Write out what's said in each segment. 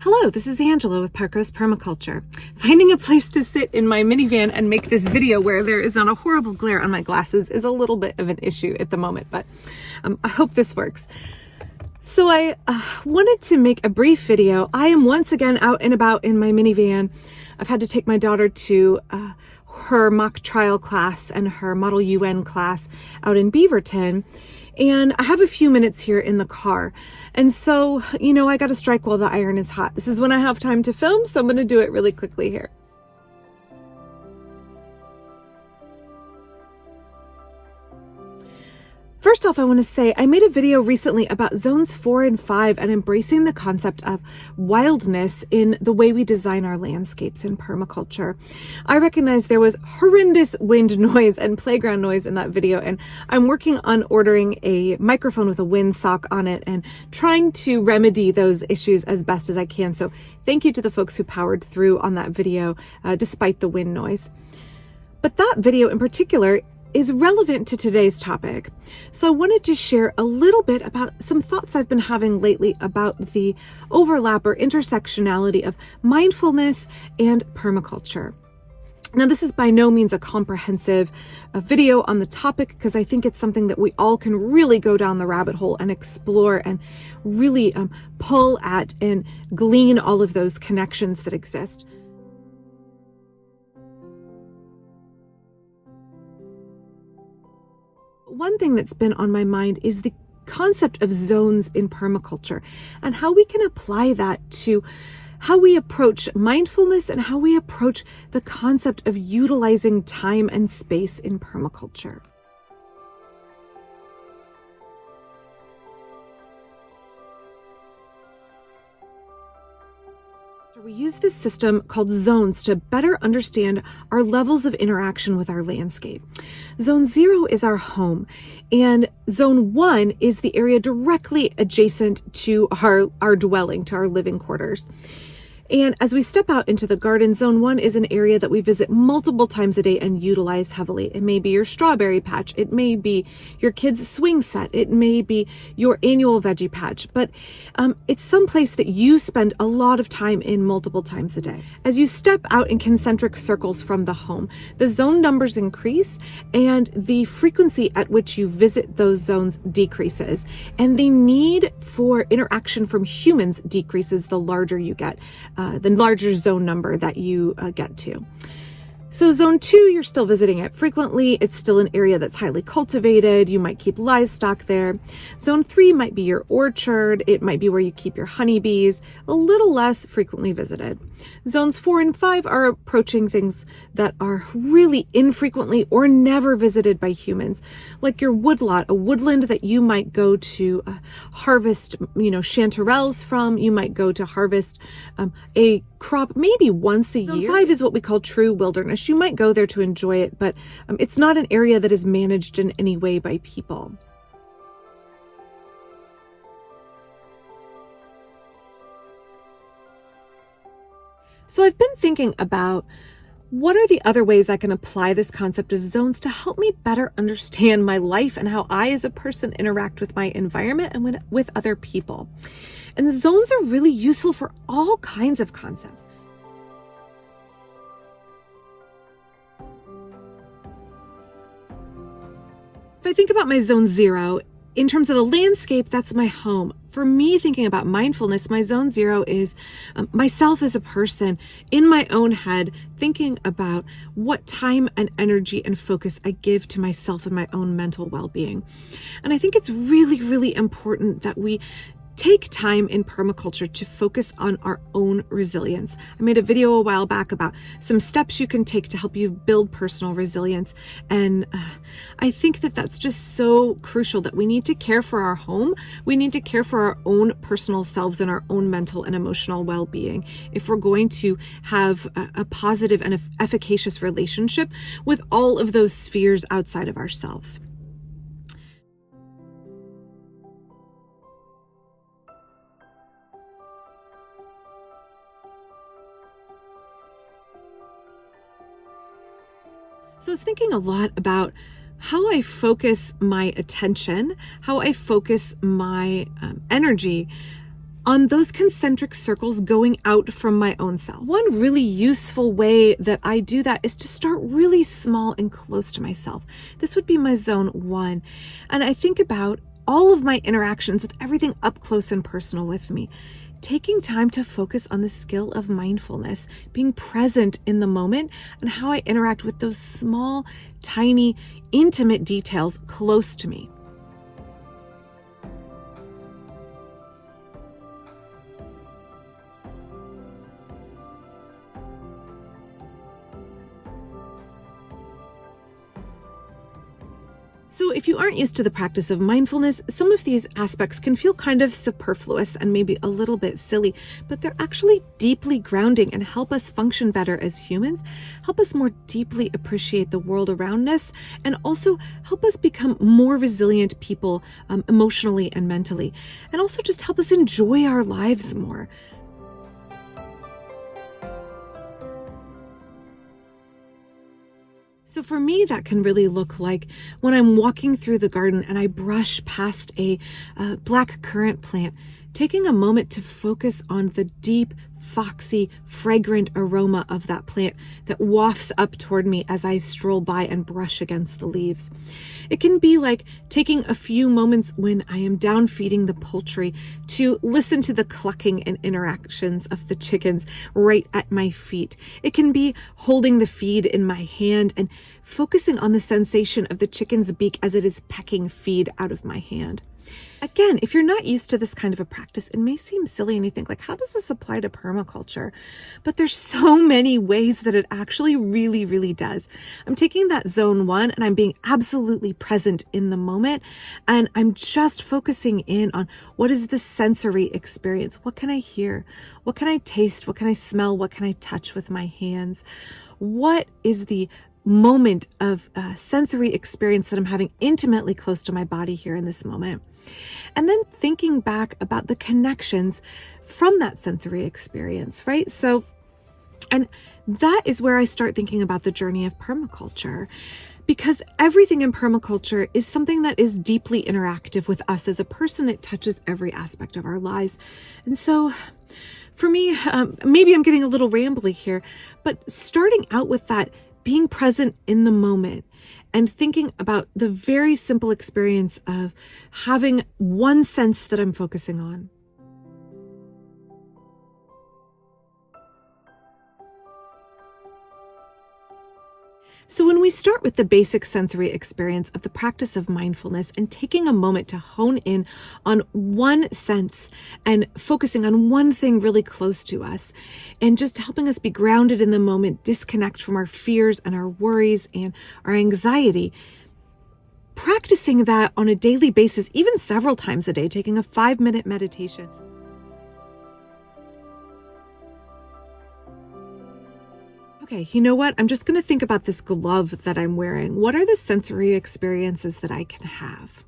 Hello, this is Angela with Parker's Permaculture. Finding a place to sit in my minivan and make this video where there is not a horrible glare on my glasses is a little bit of an issue at the moment, but I hope this works. So I wanted to make a brief video. I am once again out and about in my minivan. I've had to take my daughter to her mock trial class and her Model UN class out in Beaverton. And I have a few minutes here in the car. And so, I got to strike while the iron is hot. This is when I have time to film, so I'm going to do it really quickly here. First off, I want to say I made a video recently about zones 4 and 5 and embracing the concept of wildness in the way we design our landscapes in permaculture. I recognize there was horrendous wind noise and playground noise in that video, and I'm working on ordering a microphone with a windsock on it and trying to remedy those issues as best as I can. So thank you to the folks who powered through on that video despite the wind noise. But that video in particular is relevant to today's topic. So I wanted to share a little bit about some thoughts I've been having lately about the overlap or intersectionality of mindfulness and permaculture. Now, this is by no means a comprehensive video on the topic, because I think it's something that we all can really go down the rabbit hole and explore and really pull at and glean all of those connections that exist. One thing that's been on my mind is the concept of zones in permaculture and how we can apply that to how we approach mindfulness and how we approach the concept of utilizing time and space in permaculture. We use this system called zones to better understand our levels of interaction with our landscape. Zone 0 is our home, and Zone 1 is the area directly adjacent to our dwelling, to our living quarters. And as we step out into the garden, Zone 1 is an area that we visit multiple times a day and utilize heavily. It may be your strawberry patch. It may be your kids' swing set. It may be your annual veggie patch. But it's some place that you spend a lot of time in multiple times a day. As you step out in concentric circles from the home, the zone numbers increase and the frequency at which you visit those zones decreases. And the need for interaction from humans decreases the larger you get. The larger zone number that you get to. So Zone 2, you're still visiting it frequently. It's still an area that's highly cultivated. You might keep livestock there. Zone 3 might be your orchard. It might be where you keep your honeybees, a little less frequently visited. Zones 4 and 5 are approaching things that are really infrequently or never visited by humans, like your woodlot, a woodland that you might go to harvest, chanterelles from. You might go to harvest a crop maybe once a year. Zone 5 is what we call true wilderness. You might go there to enjoy it, but it's not an area that is managed in any way by people. So I've been thinking about what are the other ways I can apply this concept of zones to help me better understand my life and how I as a person interact with my environment and with other people. And zones are really useful for all kinds of concepts. If I think about my Zone 0, in terms of a landscape, that's my home. For me, thinking about mindfulness, my Zone 0 is myself as a person in my own head, thinking about what time and energy and focus I give to myself and my own mental well-being. And I think it's really, really important that we take time in permaculture to focus on our own resilience. I made a video a while back about some steps you can take to help you build personal resilience. And I think that that's just so crucial, that we need to care for our home. We need to care for our own personal selves and our own mental and emotional well-being if we're going to have a positive and efficacious relationship with all of those spheres outside of ourselves. So I was thinking a lot about how I focus my attention, how I focus my energy on those concentric circles going out from my own self. One really useful way that I do that is to start really small and close to myself. This would be my zone 1. And I think about all of my interactions with everything up close and personal with me. Taking time to focus on the skill of mindfulness, being present in the moment, and how I interact with those small, tiny, intimate details close to me. So if you aren't used to the practice of mindfulness, some of these aspects can feel kind of superfluous and maybe a little bit silly, but they're actually deeply grounding and help us function better as humans, help us more deeply appreciate the world around us, and also help us become more resilient people emotionally and mentally, and also just help us enjoy our lives more. So for me, that can really look like when I'm walking through the garden and I brush past a black currant plant, taking a moment to focus on the deep, foxy, fragrant aroma of that plant that wafts up toward me as I stroll by and brush against the leaves. It can be like taking a few moments when I am down feeding the poultry to listen to the clucking and interactions of the chickens right at my feet. It can be holding the feed in my hand and focusing on the sensation of the chicken's beak as it is pecking feed out of my hand. Again, if you're not used to this kind of a practice, it may seem silly and you think like, how does this apply to permaculture? But there's so many ways that it actually really, really does. I'm taking that zone 1 and I'm being absolutely present in the moment. And I'm just focusing in on what is the sensory experience? What can I hear? What can I taste? What can I smell? What can I touch with my hands? What is the moment of sensory experience that I'm having intimately close to my body here in this moment? And then thinking back about the connections from that sensory experience, right? So, and that is where I start thinking about the journey of permaculture, because everything in permaculture is something that is deeply interactive with us as a person. It touches every aspect of our lives. And so for me, maybe I'm getting a little rambly here, but starting out with that, being present in the moment and thinking about the very simple experience of having one sense that I'm focusing on. So when we start with the basic sensory experience of the practice of mindfulness and taking a moment to hone in on one sense and focusing on one thing really close to us and just helping us be grounded in the moment, disconnect from our fears and our worries and our anxiety, practicing that on a daily basis, even several times a day, taking a 5-minute meditation. Okay, you know what? I'm just going to think about this glove that I'm wearing. What are the sensory experiences that I can have?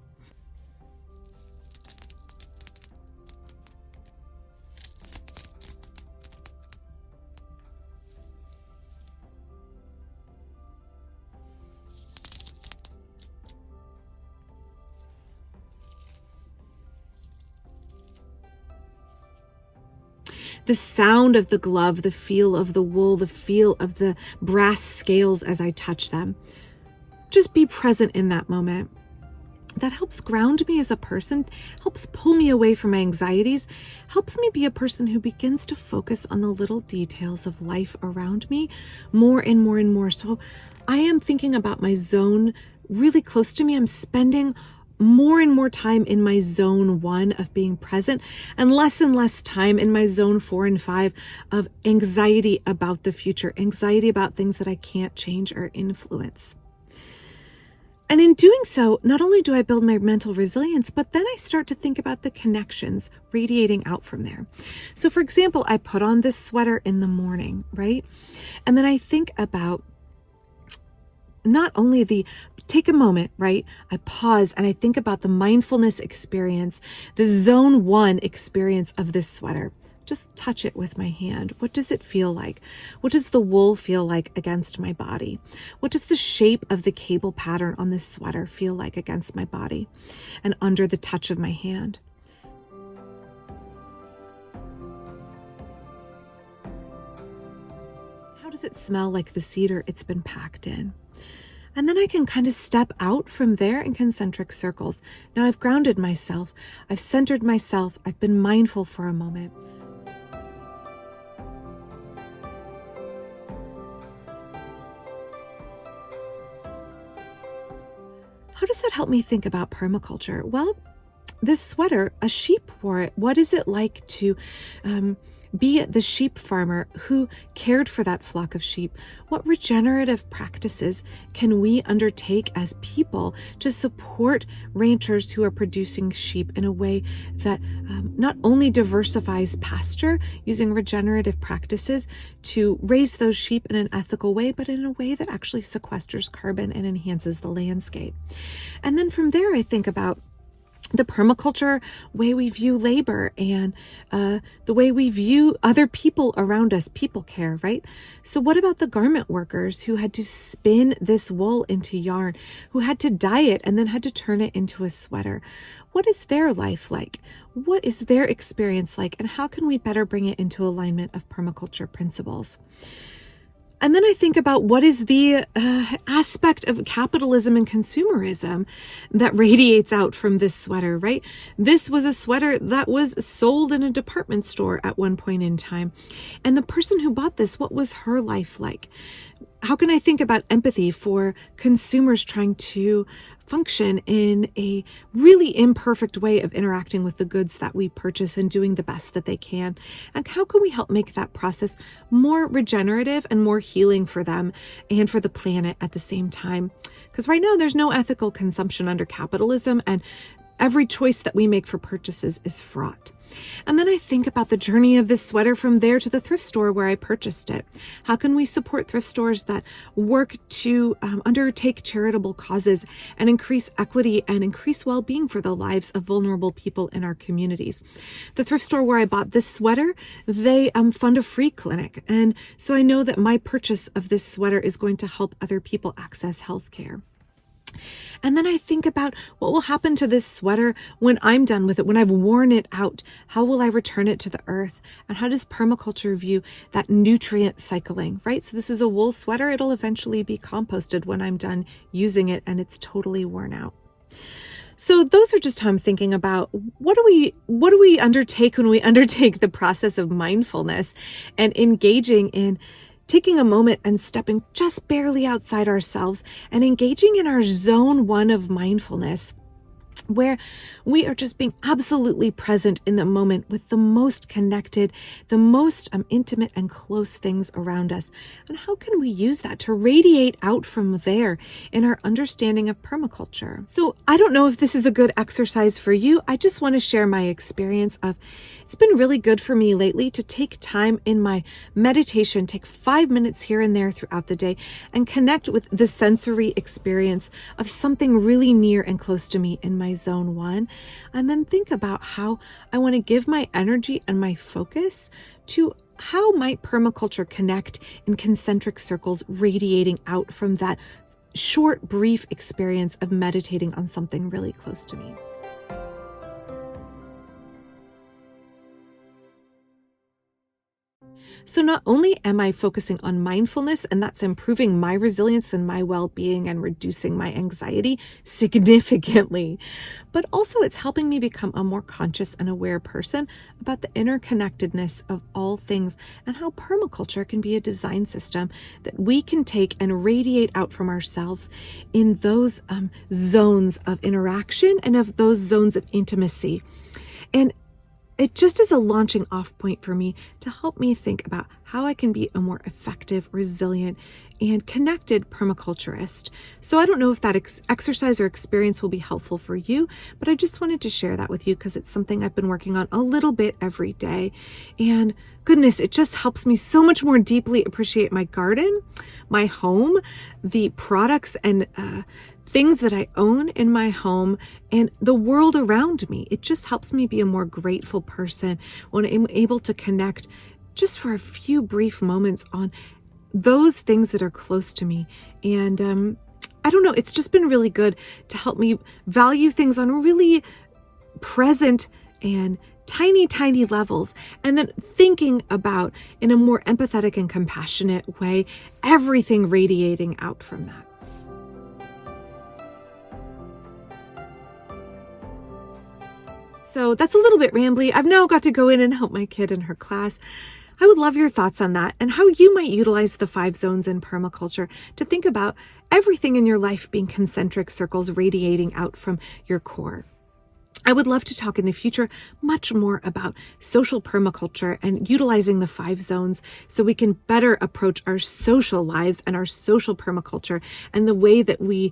The sound of the glove, the feel of the wool, the feel of the brass scales as I touch them. Just be present in that moment. That helps ground me as a person, helps pull me away from my anxieties, helps me be a person who begins to focus on the little details of life around me more and more and more. So I am thinking about my zone really close to me. I'm spending more and more time in my zone 1 of being present and less time in my zone 4 and 5 of anxiety about the future, anxiety about things that I can't change or influence. And in doing so, not only do I build my mental resilience, but then I start to think about the connections radiating out from there. So for example, I put on this sweater in the morning, right? And then I think about not only take a moment, right? I pause and I think about the mindfulness experience, the zone 1 experience of this sweater. Just touch it with my hand. What does it feel like? What does the wool feel like against my body? What does the shape of the cable pattern on this sweater feel like against my body and under the touch of my hand? How does it smell like the cedar it's been packed in? And then I can kind of step out from there in concentric circles. Now I've grounded myself, I've centered myself, I've been mindful for a moment. How does that help me think about permaculture? Well, this sweater, a sheep wore it. What is it like to be the sheep farmer who cared for that flock of sheep? What regenerative practices can we undertake as people to support ranchers who are producing sheep in a way that not only diversifies pasture using regenerative practices to raise those sheep in an ethical way, but in a way that actually sequesters carbon and enhances the landscape? And then from there, I think about the permaculture way we view labor and the way we view other people around us, people care, right? So what about the garment workers who had to spin this wool into yarn, who had to dye it and then had to turn it into a sweater? What is their life like? What is their experience like? And how can we better bring it into alignment of permaculture principles? And then I think about what is the aspect of capitalism and consumerism that radiates out from this sweater, right? This was a sweater that was sold in a department store at one point in time. And the person who bought this, what was her life like? How can I think about empathy for consumers trying to function in a really imperfect way of interacting with the goods that we purchase and doing the best that they can? And how can we help make that process more regenerative and more healing for them and for the planet at the same time? Because right now there's no ethical consumption under capitalism, and every choice that we make for purchases is fraught. And then I think about the journey of this sweater from there to the thrift store where I purchased it. How can we support thrift stores that work to undertake charitable causes and increase equity and increase well-being for the lives of vulnerable people in our communities? The thrift store where I bought this sweater, they fund a free clinic. And so I know that my purchase of this sweater is going to help other people access health care. And then I think about what will happen to this sweater when I'm done with it, when I've worn it out. How will I return it to the earth? And how does permaculture view that nutrient cycling, right? So this is a wool sweater. It'll eventually be composted when I'm done using it and it's totally worn out. So those are just how I'm thinking about what do we undertake when we undertake the process of mindfulness and engaging in taking a moment and stepping just barely outside ourselves and engaging in our zone 1 of mindfulness, where we are just being absolutely present in the moment with the most connected, the most intimate and close things around us. And how can we use that to radiate out from there in our understanding of permaculture? So I don't know if this is a good exercise for you. I just want to share my experience of it's been really good for me lately to take time in my meditation, take 5 minutes here and there throughout the day and connect with the sensory experience of something really near and close to me in my zone 1, and then think about how I want to give my energy and my focus to how might permaculture connect in concentric circles radiating out from that short, brief experience of meditating on something really close to me. So not only am I focusing on mindfulness, and that's improving my resilience and my well-being and reducing my anxiety significantly, but also it's helping me become a more conscious and aware person about the interconnectedness of all things and how permaculture can be a design system that we can take and radiate out from ourselves in those zones of interaction and of those zones of intimacy. And it just is a launching off point for me to help me think about how I can be a more effective, resilient, and connected permaculturist. So I don't know if that exercise or experience will be helpful for you, but I just wanted to share that with you because it's something I've been working on a little bit every day. And goodness, it just helps me so much more deeply appreciate my garden, my home, the products and things that I own in my home, and the world around me. It just helps me be a more grateful person when I'm able to connect just for a few brief moments on those things that are close to me. And I don't know, it's just been really good to help me value things on a really present and tiny, tiny levels, and then thinking about, in a more empathetic and compassionate way, everything radiating out from that. So that's a little bit rambly. I've now got to go in and help my kid in her class. I would love your thoughts on that and how you might utilize the 5 zones in permaculture to think about everything in your life being concentric circles radiating out from your core. I would love to talk in the future much more about social permaculture and utilizing the 5 zones so we can better approach our social lives and our social permaculture and the way that we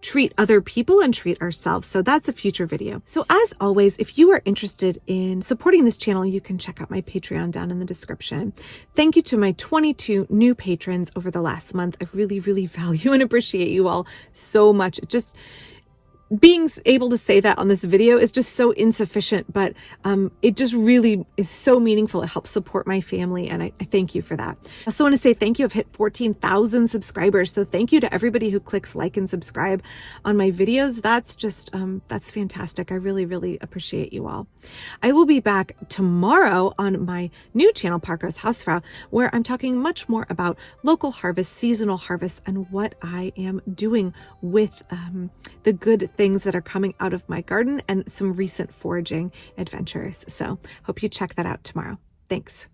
treat other people and treat ourselves. So that's a future video. So as always, if you are interested in supporting this channel, you can check out my Patreon down in the description. Thank you to my 22 new patrons over the last month. I really, really value and appreciate you all so much. Being able to say that on this video is just so insufficient, but it just really is so meaningful. It helps support my family, and I thank you for that. I also want to say thank you. I've hit 14,000 subscribers, so thank you to everybody who clicks like and subscribe on my videos. That's just, that's fantastic. I really, really appreciate you all. I will be back tomorrow on my new channel, Parker's Hausfrau, where I'm talking much more about local harvest, seasonal harvest, and what I am doing with the good things that are coming out of my garden and some recent foraging adventures. So hope you check that out tomorrow. Thanks.